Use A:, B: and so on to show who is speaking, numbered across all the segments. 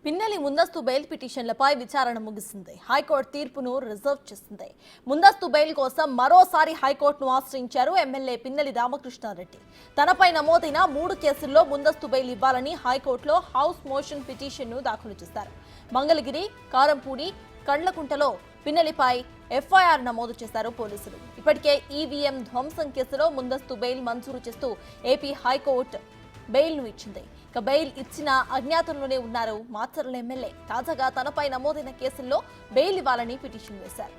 A: పిన్నెలి ముందస్తు బెయిల్ పిటిషన్లపై విచారణ ముగిసింది. హైకోర్టు తీర్పును రిజర్వ్ చేసింది. ముందస్తు బెయిల్ కోసం మరోసారి హైకోర్టును ఆశ్రయించారు ఎమ్మెల్యే పిన్నెలి రామకృష్ణారెడ్డి. తనపై నమోదైన 3 కేసుల్లో ముందస్తు బెయిల్ ఇవ్వాలని హైకోర్టులో హౌస్ మోషన్ పిటిషన్ను దాఖలు చేశారు. మంగళగిరి, కారంపూడి, కండ్లకుంటలో పిన్నెలిపై ఎఫ్ఐఆర్ నమోదు చేశారు పోలీసులు. ఇప్పటికే ఈవీఎం ధ్వంసం కేసులో ముందస్తు బెయిల్ మంజూరు చేస్తూ ఏపీ హైకోర్టు బెయిల్ ను ఇచ్చింది. ఇక బెయిల్ ఇచ్చిన అజ్ఞాతంలోనే ఉన్నారు మాచర్ల ఎమ్మెల్యే. తాజాగా తనపై నమోదైన కేసుల్లో బెయిల్ ఇవ్వాలని పిటిషన్ వేశారు.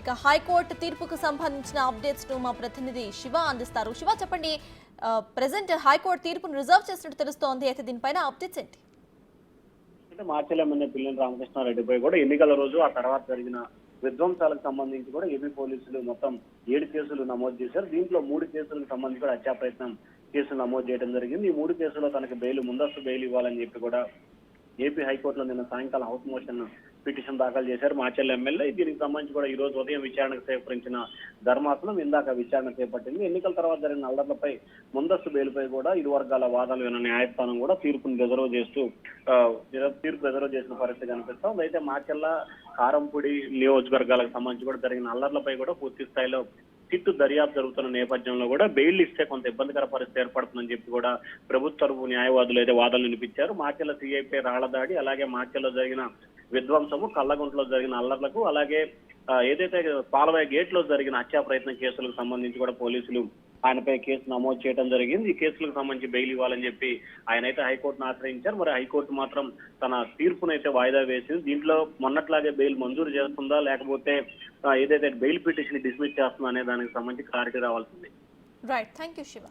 A: ఇక హైకోర్టు తీర్పుకు సంబంధించిన అప్డేట్స్ ను మా ప్రతినిధి శివ అందిస్తారు. శివ, చెప్పండి, ప్రెసెంట్ హైకోర్టు తీర్పును రిజర్వ్ చేసినట్టు తెలుస్తోంది. అయితే దీనిపైన అప్డేట్స్ ఏంటి?
B: మార్చిలో ఎమ్మెల్యే పిన్నెలి రామకృష్ణారెడ్డిపై కూడా ఎన్నికల రోజు ఆ తర్వాత జరిగిన విధ్వంసాలకు సంబంధించి కూడా ఏపీ పోలీసులు మొత్తం 7 కేసులు నమోదు చేశారు. దీంట్లో 3 కేసులకు సంబంధించి కూడా హత్యా ప్రయత్నం కేసులు నమోదు చేయడం జరిగింది. ఈ 3 కేసుల్లో తనకు ముందస్తు బెయిల్ ఇవ్వాలని చెప్పి కూడా ఏపీ హైకోర్టులో నిన్న సాయంకాలం హౌస్ మోషన్ పిటిషన్ దాఖలు చేశారు మార్చెల్ ఎమ్మెల్యే. దీనికి సంబంధించి కూడా ఈ రోజు ఉదయం విచారణకు సేకరించిన ధర్మాసనం ఇందాక విచారణ చేపట్టింది. ఎన్నికల తర్వాత జరిగిన అల్లర్లపై ముందస్తు బెయిల్పై కూడా ఇరు వర్గాల వాదాలు విన్న న్యాయస్థానం కూడా తీర్పును రిజర్వ్ చేసిన పరిస్థితి కనిపిస్తుంది. అయితే మార్చెల్ల, కారంపూడి నియోజకవర్గాలకు సంబంధించి కూడా జరిగిన అల్లర్లపై కూడా పూర్తి స్థాయిలో సిట్టు దర్యాప్తు జరుగుతున్న నేపథ్యంలో కూడా బెయిల్ ఇస్తే కొంత ఇబ్బందికర పరిస్థితి ఏర్పడుతుందని చెప్పి కూడా ప్రభుత్వ తరపు న్యాయవాదులు అయితే వాదనలు వినిపించారు. మార్చెల్ల సిఐపై రాళ్లదాడి, అలాగే మార్చెల్లో జరిగిన విధ్వంసము, కల్లగుంటలో జరిగిన అల్లర్లకు, అలాగే ఏదైతే పాలవాయి గేట్ లో జరిగిన హత్యా ప్రయత్నం కేసులకు సంబంధించి కూడా పోలీసులు ఆయనపై కేసు నమోదు చేయడం జరిగింది. ఈ కేసులకు సంబంధించి బెయిల్ ఇవ్వాలని చెప్పి ఆయన అయితే హైకోర్టును ఆశ్రయించారు. మరి హైకోర్టు మాత్రం తన తీర్పునైతే వాయిదా వేసింది. దీంట్లో మొన్నట్లాగే బెయిల్ మంజూరు చేస్తుందా, లేకపోతే ఏదైతే బెయిల్ పిటిషన్ డిస్మిస్ చేస్తుందా అనే దానికి సంబంధించి క్లారిటీ రావాల్సింది.
A: Right, thank you Shiva.